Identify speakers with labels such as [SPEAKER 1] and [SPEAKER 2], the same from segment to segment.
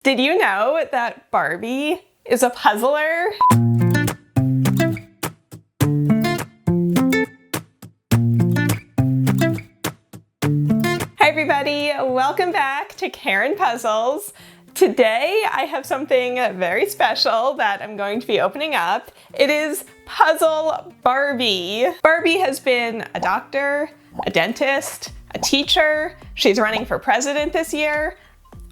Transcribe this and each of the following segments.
[SPEAKER 1] Did you know that Barbie is a puzzler? Hi everybody, welcome back to Karen Puzzles. Today I have something very special that I'm going to be opening up. It is Puzzle Barbie. Barbie has been a doctor, a dentist, a teacher. She's running for president this year.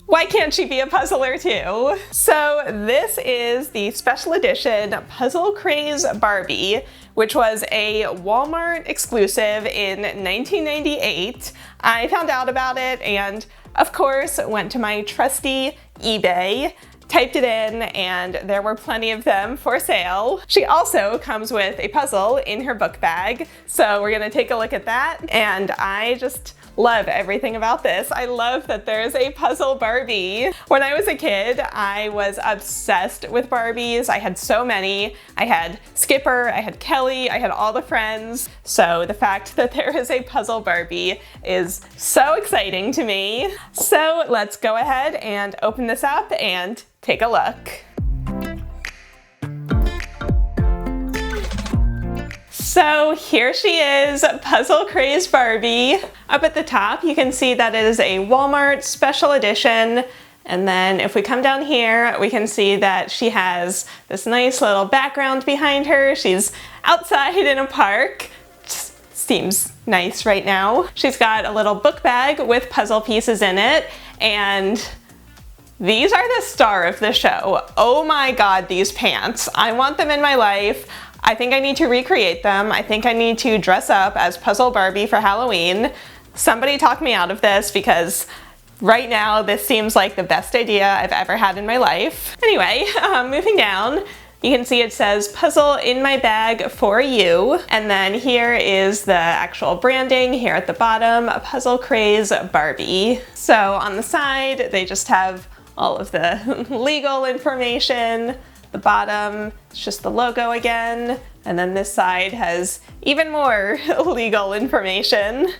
[SPEAKER 1] Why can't she be a puzzler too? So this is the special edition Puzzle Craze Barbie, which was a Walmart exclusive in 1998. I found out about it and of course went to my trusty eBay, typed it in, and there were plenty of them for sale. She also comes with a puzzle in her book bag, so we're gonna take a look at that, and I just love everything about this. I love that there's a puzzle Barbie. When I was a kid, I was obsessed with Barbies. I had so many. I had Skipper, I had Kelly, I had all the friends. So the fact that there is a puzzle Barbie is so exciting to me. So let's go ahead and open this up and take a look. So here she is, Puzzle Craze Barbie. Up at the top, you can see that it is a Walmart special edition. And then if we come down here, we can see that she has this nice little background behind her. She's outside in a park. Seems nice right now. She's got a little book bag with puzzle pieces in it. And these are the star of the show. Oh my God, these pants. I want them in my life. I think I need to recreate them. I think I need to dress up as Puzzle Barbie for Halloween. Somebody talk me out of this because right now this seems like the best idea I've ever had in my life. Anyway, moving down, you can see it says puzzle in my bag for you. And then here is the actual branding here at the bottom, Puzzle Craze Barbie. So on the side, they just have all of the legal information. The bottom, it's just the logo again. And then this side has even more legal information.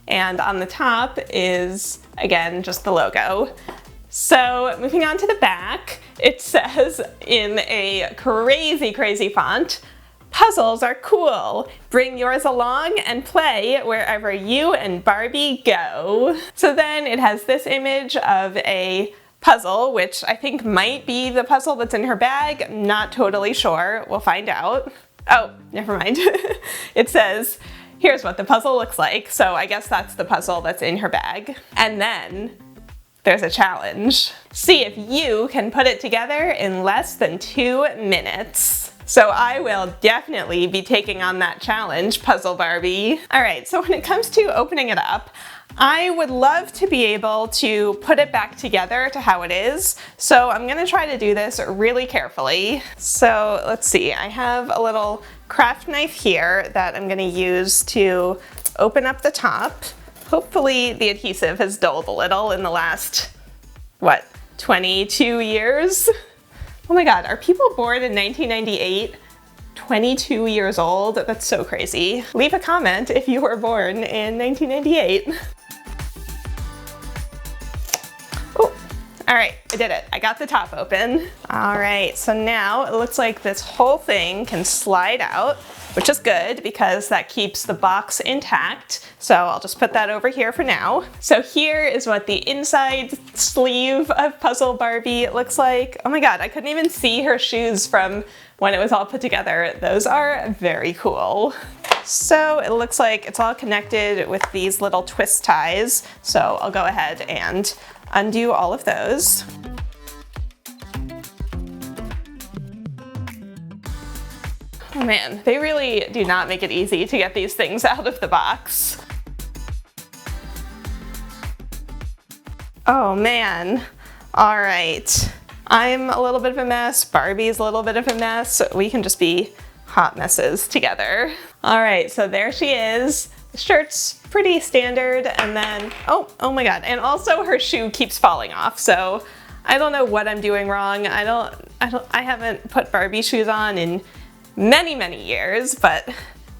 [SPEAKER 1] And on the top is, again, just the logo. So moving on to the back, it says in a crazy, crazy font, puzzles are cool. Bring yours along and play wherever you and Barbie go. So then it has this image of a puzzle, which I think might be the puzzle that's in her bag. Not totally sure. We'll find out. Oh, never mind. It says, here's what the puzzle looks like. So I guess that's the puzzle that's in her bag. And then there's a challenge. See if you can put it together in less than 2 minutes. So I will definitely be taking on that challenge, Puzzle Barbie. All right, so when it comes to opening it up, I would love to be able to put it back together to how it is. So I'm gonna try to do this really carefully. So let's see, I have a little craft knife here that I'm gonna use to open up the top. Hopefully the adhesive has dulled a little in the last, 22 years? Oh my God, are people born in 1998? 22 years old? That's so crazy. Leave a comment if you were born in 1998. Oh, all right, I did it. I got the top open. All right, so now it looks like this whole thing can slide out, which is good because that keeps the box intact. So I'll just put that over here for now. So here is what the inside sleeve of Puzzle Barbie looks like. Oh my God, I couldn't even see her shoes from when it was all put together. Those are very cool. So it looks like it's all connected with these little twist ties. So I'll go ahead and undo all of those. Oh man, they really do not make it easy to get these things out of the box. Oh man, all right. I'm a little bit of a mess, Barbie's a little bit of a mess. We can just be hot messes together. All right, so there she is. The shirt's pretty standard, and then, oh my God, and also her shoe keeps falling off, so I don't know what I'm doing wrong. I haven't put Barbie shoes on in many, many years, but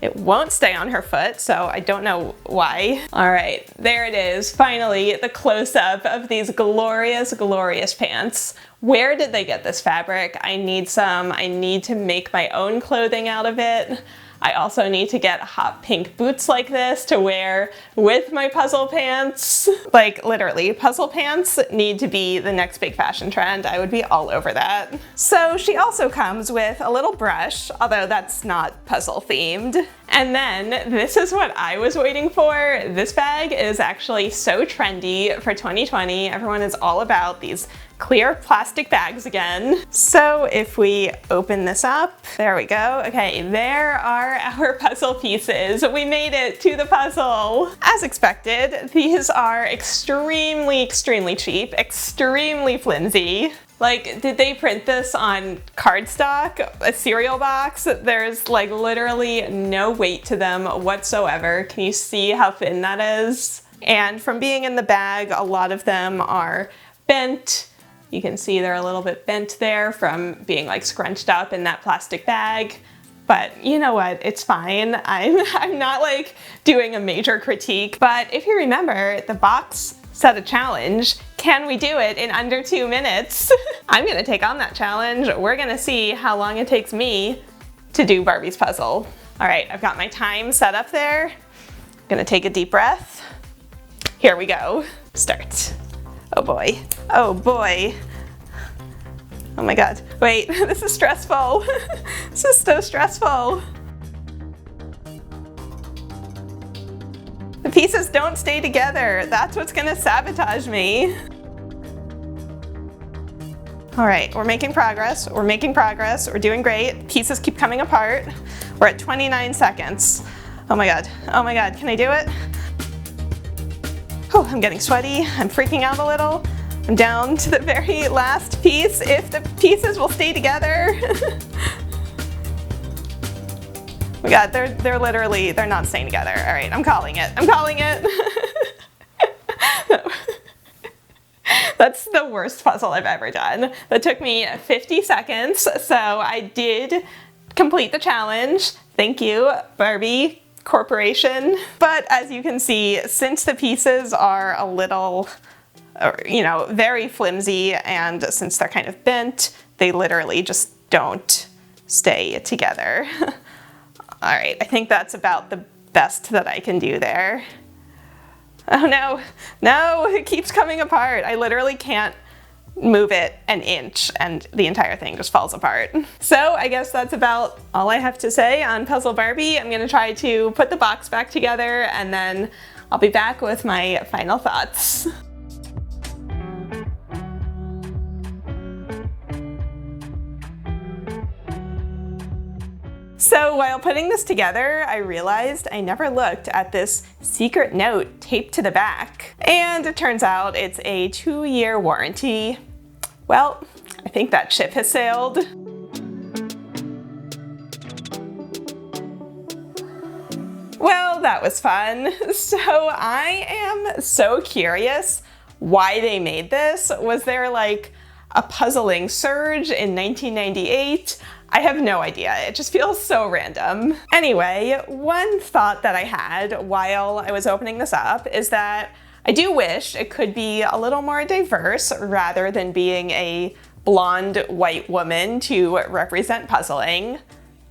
[SPEAKER 1] It won't stay on her foot, so I don't know why. All right, there it is. Finally, the close-up of these glorious, glorious pants. Where did they get this fabric? I need some. I need to make my own clothing out of it. I also need to get hot pink boots like this to wear with my puzzle pants. Like literally, puzzle pants need to be the next big fashion trend. I would be all over that. So she also comes with a little brush, although that's not puzzle themed. And then this is what I was waiting for. This bag is actually so trendy for 2020. Everyone is all about these clear plastic bags again. So if we open this up, there we go. Okay, there are our puzzle pieces. We made it to the puzzle. As expected, these are extremely, extremely cheap, extremely flimsy. Like, did they print this on cardstock, a cereal box? There's like literally no weight to them whatsoever. Can you see how thin that is? And from being in the bag, a lot of them are bent. You can see they're a little bit bent there from being like scrunched up in that plastic bag. But you know what, it's fine. I'm not like doing a major critique, but if you remember, the box set a challenge. Can we do it in under 2 minutes? I'm gonna take on that challenge. We're gonna see how long it takes me to do Barbie's puzzle. All right, I've got my time set up there. I'm gonna take a deep breath. Here we go, start. Oh boy, oh boy. Oh my God, wait, this is stressful. This is so stressful. The pieces don't stay together. That's what's gonna sabotage me. All right, we're making progress. We're making progress. We're doing great. Pieces keep coming apart. We're at 29 seconds. Oh my God, can I do it? Oh, I'm getting sweaty. I'm freaking out a little. I'm down to the very last piece. If the pieces will stay together. Oh my God, they're literally, they're not staying together. All right, I'm calling it. I'm calling it. That's the worst puzzle I've ever done. That took me 50 seconds, so I did complete the challenge. Thank you, Barbie Corporation. But as you can see, since the pieces are a little, you know, very flimsy, and since they're kind of bent, they literally just don't stay together. All right, I think that's about the best that I can do there. Oh no, no, it keeps coming apart. I literally can't move it an inch and the entire thing just falls apart. So I guess that's about all I have to say on Puzzle Barbie. I'm gonna try to put the box back together and then I'll be back with my final thoughts. So while putting this together, I realized I never looked at this secret note taped to the back. And it turns out it's a 2-year warranty. Well, I think that ship has sailed. Well, that was fun. So I am so curious why they made this. Was there like a puzzling surge in 1998? I have no idea. It just feels so random. Anyway, one thought that I had while I was opening this up is that I do wish it could be a little more diverse rather than being a blonde white woman to represent puzzling.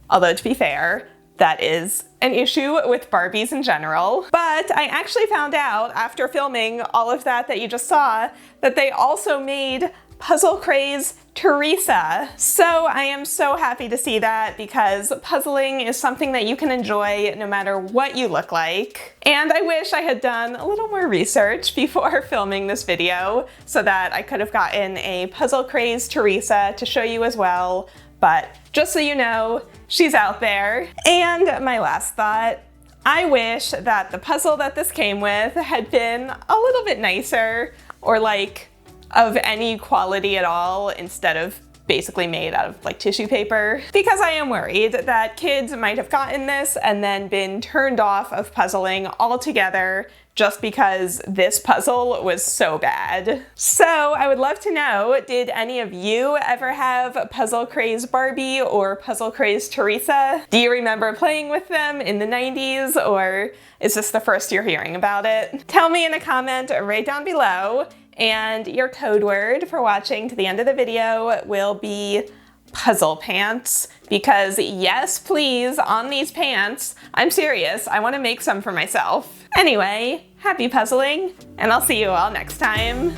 [SPEAKER 1] Although to be fair, that is an issue with Barbies in general. But I actually found out after filming all of that you just saw that they also made Puzzle Craze Teresa. So I am so happy to see that because puzzling is something that you can enjoy no matter what you look like. And I wish I had done a little more research before filming this video so that I could have gotten a Puzzle Craze Teresa to show you as well. But just so you know, she's out there. And my last thought, I wish that the puzzle that this came with had been a little bit nicer, or like of any quality at all, instead of basically made out of like tissue paper. Because I am worried that kids might have gotten this and then been turned off of puzzling altogether just because this puzzle was so bad. So I would love to know, did any of you ever have Puzzle Craze Barbie or Puzzle Craze Teresa? Do you remember playing with them in the 90s, or is this the first you're hearing about it? Tell me in a comment right down below, and your code word for watching to the end of the video will be puzzle pants, because yes, please, on these pants, I'm serious, I want to make some for myself. Anyway, happy puzzling, and I'll see you all next time.